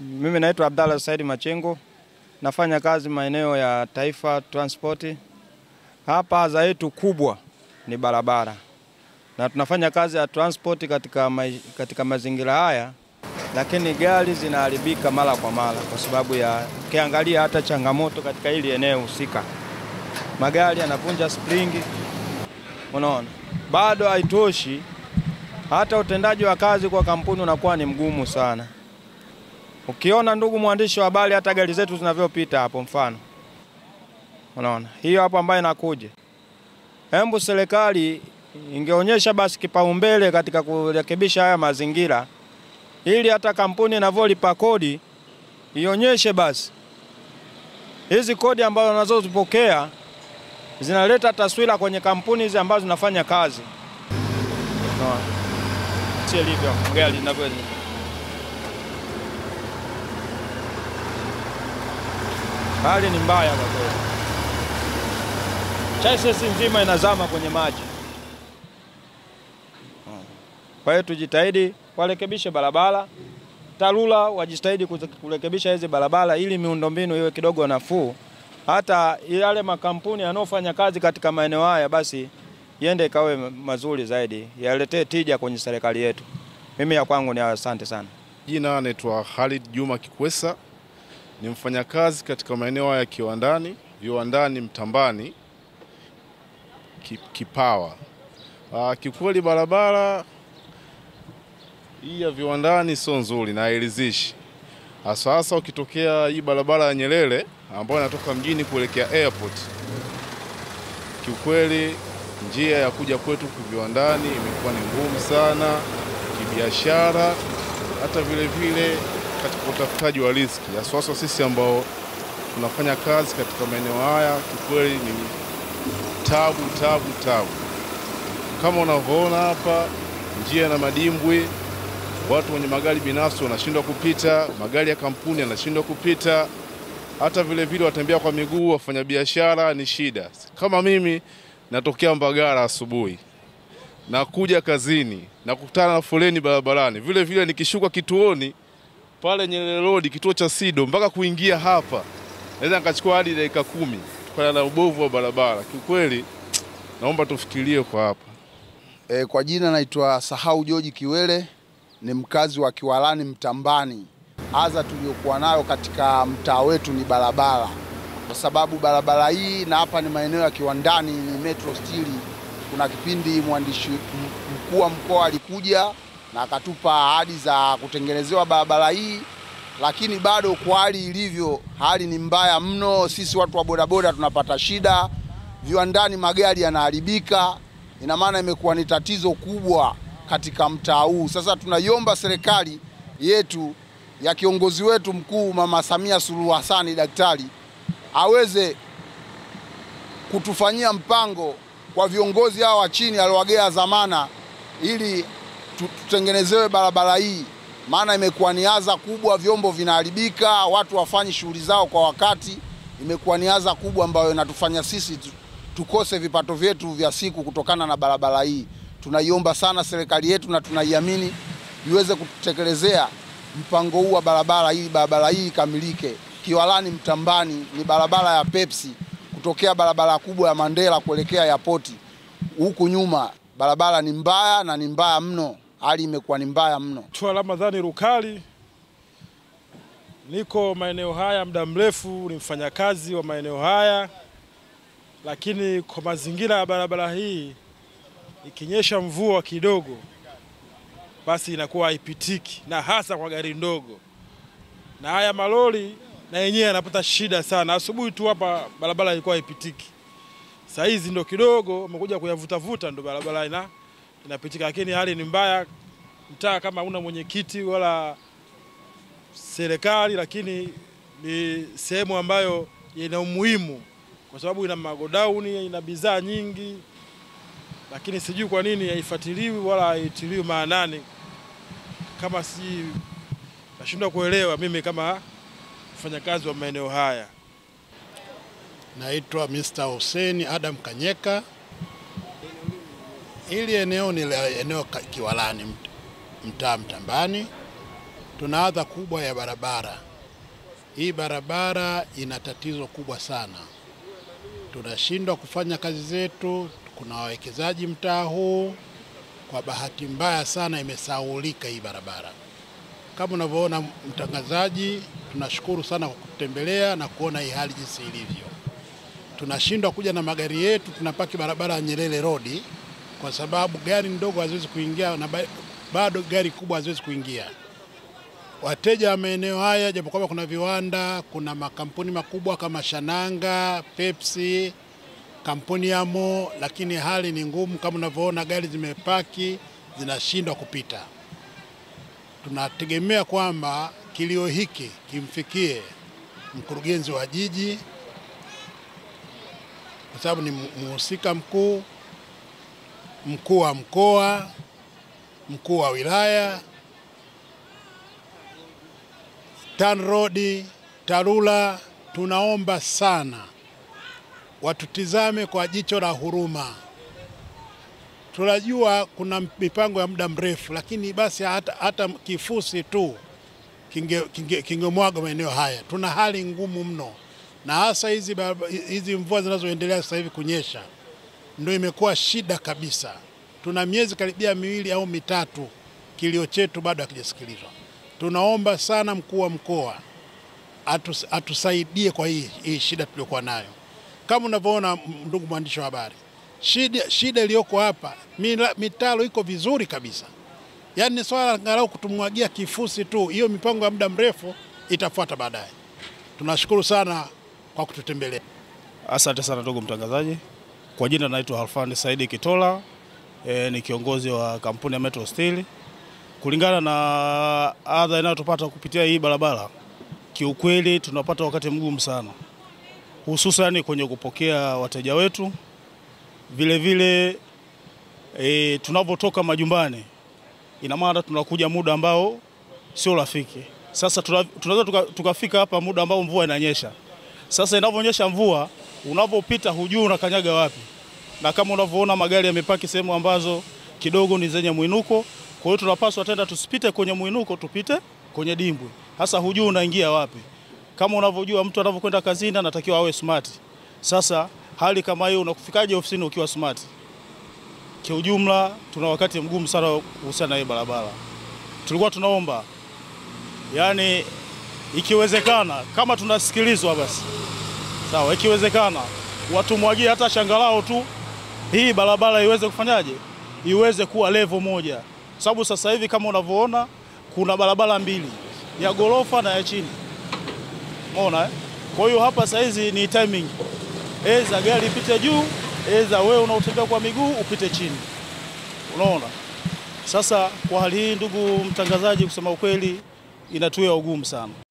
Mimi naitwa Abdalla Said Machengo, nafanya kazi maeneo ya Taifa Transport. Hapa adha yetu kubwa ni barabara, na tunafanya kazi ya transport katika mazingira haya, lakini gari zinaharibika mara kwa mara kwa sababu ya ukiangalia hata changamoto katika hili eneo husika. Magari yanavunja springi, unaona. Bado haitoshi, hata utendaji wa kazi kwa kampuni unakuwa ni mgumu sana. Ukiona ndugu mwandishi wa habari, hata gari zetu zinavyopita hapo mfano, unaona hiyo hapo ambayo inakuja. Hembu serikali ingeonyesha basi kipaumbele katika kurekebisha haya mazingira, ili hata kampuni inavyolipa kodi ionyeshe basi hizi kodi ambazo wanazozipokea zinaleta taswira kwenye kampuni hizi ambazo zinafanya kazi. Unaona sio hivyo gari linavyoenda. Hali ni mbaya kwa kweli. Chassis nzima inazama kwenye maji. Kwa hiyo tujitahidi warekebishe barabara. TARURA wajitahidi kurekebisha hizi barabara ili miundombinu iwe kidogo nafuu. Hata yale makampuni yanayofanya kazi katika maeneo haya basi iende ikawe mazuri zaidi, yaletee tija kwenye serikali yetu. Mimi ya kwangu ni asante sana. Jina naitwa Khalid Juma Kikwesa. Ni mfanyakazi katika maeneo ya viwandani Mtambani Kipawa. Kikweli barabara hii ya viwandani sio nzuri na hairidhishi. Hasa ukitokea hii barabara ya Nyerere ambayo inatoka mjini kuelekea airport. Kikweli njia ya kuja kwetu viwandani imekuwa ni ngumu sana kibiashara, hata vile katika utafutaji wa riziki. Hasa sisi ambao tunafanya kazi katika maeneo haya, kikweli ni tabu. Kama unavyoona hapa, njia na madimbwi, watu wenye magari binafsi wanashindwa kupita, magari ya kampuni yanashindwa kupita, hata vile watembea kwa miguu, wafanyabiashara ni shida. Kama mimi natokea Mbagala asubuhi, nakuja kazini, nakutana na foleni barabarani. Vile nikishuka kituoni pale Nyerere Road, kituo cha SIDO, mpaka kuingia hapa naweza nikachukua hadi dakika 10 kutokana na ubovu wa barabara. Kikweli naomba tufikirie kwa hapa. Kwa jina naitwa Sahau George Kiwele, ni mkazi wa Kiwalani Mtambani. Adha tuliyokuwa nayo katika mtaa wetu ni barabara, kwa sababu barabara hii na hapa ni maeneo ya kiwandani, ni Metro Steel. Kuna kipindi mwandishi mkuu wa mkoa alikuja na akatupa ahadi za kutengenezewa barabara hii, lakini bado kwa hali ilivyo, hali ni mbaya mno. Sisi watu wa bodaboda tunapata shida, viwandani magari yanaharibika. Ina maana imekuwa ni tatizo kubwa katika mtaa huu. Sasa tunaiomba serikali yetu ya kiongozi wetu mkuu Mama Samia Suluhu Hassan daktari aweze kutufanyia mpango kwa viongozi hao wa chini aliowagea zamana, ili tutengenezewe barabara hii, maana imekuwa ni adha kubwa, vyombo vinaharibika, watu wafanyi shughuli zao kwa wakati. Imekuwa ni adha kubwa ambayo inatufanya sisi tukose vipato vyetu vya siku kutokana na barabara hii. Tunaiomba sana serikali yetu na tunaiamini iweze kutekelezea mpango huu wa barabara hii ikamilike. Kiwalani Mtambani ni barabara ya Pepsi, kutokea barabara kubwa ya Mandela kuelekea airport. Huku nyuma barabara ni mbaya na ni mbaya mno. Hali imekuwa ni mbaya mno. Chua Ramadhani Rukali, niko maeneo haya muda mrefu, ni mfanyakazi wa maeneo haya, lakini kwa mazingira ya barabara hii ikinyesha mvua kidogo basi inakuwa haipitiki, na hasa kwa gari ndogo. Na haya malori na yenyewe yanapata shida sana. Asubuhi tu hapa barabara ilikuwa haipitiki. Sasa hizi ndo kidogo umekuja kuyavuta ndo barabara inapitika, lakini hali ni mbaya. Mtaa kama una mwenyekiti wala serikali, lakini ni sehemu ambayo ina umuhimu kwa sababu ina magodauni, ina bidhaa nyingi, lakini sijui kwa nini haifuatiliwi wala haitiliwi maanani. Kama nashindwa kuelewa mimi kama mfanyakazi wa maeneo haya. Naitwa Mr. Hussein Adam Kanyeka. Hili eneo ni eneo Kiwalani mtaa Mtambani. tuna adha kubwa ya barabara. Hii barabara ina tatizo kubwa sana. Tunashindwa kufanya kazi zetu, kuna wawekezaji mtaa huu. Kwa bahati mbaya sana imesahaulika hii barabara. Kama unavyoona mtangazaji, tunashukuru sana kwa kutembelea na kuona hii hali jinsi ilivyo. Tunashindwa kuja na magari yetu, tunapaki barabara ya Nyerere Road kwa sababu gari ndogo haziwezi kuingia na bado gari kubwa haziwezi kuingia. Wateja wa maeneo haya, japokuwa kuna viwanda, kuna makampuni makubwa kama Shananga, Pepsi, kampuni ya Mo, lakini hali ni ngumu. Kama unavyoona gari zimepaki zinashindwa kupita. Tunategemea kwamba kilio hiki kimfikie mkurugenzi wa jiji kwa sababu ni mhusika mkuu, mkuu wa mkoa, mkuu wa wilaya, TANROADS, TARURA. Tunaomba sana watutizame kwa jicho la huruma. Tunajua kuna mipango ya muda mrefu, lakini basi hata kifusi tu kingemwaga maeneo haya. Tuna hali ngumu mno, na hasa hizi mvua zinazoendelea sasa hivi kunyesha ndio imekuwa shida kabisa. Tuna miezi karibia 2 au 3 kilio chetu bado hakijasikilizwa. Tunaomba sana mkuu wa mkoa atusaidie kwa hii shida tuliyokuwa nayo. Kama unavyoona ndugu mwandishi wa habari, shida iliyoko hapa, mitalo iko vizuri kabisa. Yaani ni swala angalau kutumwagia kifusi tu, hiyo mipango ya muda mrefu itafuata baadaye. Tunashukuru sana kwa kututembelea. Asante sana ndugu mtangazaji. Kwa jina naitwa Halfani Saidi Kitola, ni kiongozi wa kampuni ya Metro Steel. Kulingana na adha inayotupata kupitia hii barabara, kiukweli tunapata wakati mgumu sana, hususan kwenye kupokea wateja wetu. Vile vile tunapotoka majumbani, ina maana tunakuja muda ambao sio rafiki. Sasa tunaweza tukafika hapa muda ambao mvua inanyesha. Sasa inaponyesha mvua, unapopita hujui unakanyaga wapi. Na kama unavyoona magari yamepaki sehemu ambazo kidogo ni zenye mwinuko, kwa hiyo tunapaswa tena tusipite kwenye mwinuko, tupite kwenye dimbwi. Sasa hujui unaingia wapi. Kama unavyojua mtu anapokwenda kazini anatakiwa awe smart. Sasa hali kama hiyo, unakufikaje ofisini ukiwa smart? Kwa ujumla tuna wakati mgumu sana kuhusiana na hii barabara. Tulikuwa tunaomba, yani ikiwezekana kama tunasikilizwa basi sawa, ikiwezekana watu mwagie hata shangalao tu, hii barabara iweze kufanyaje, iweze kuwa level moja. Sababu sasa hivi kama unavyoona kuna barabara 2, ya gorofa na ya chini. Umeona Kwa hiyo hapa sasa hizi ni timing. Eza gari ipite juu, eza wewe unaotembea kwa miguu upite chini. Unaona? Sasa kwa hali hii, ndugu mtangazaji, kusema ukweli inatuia ugumu sana.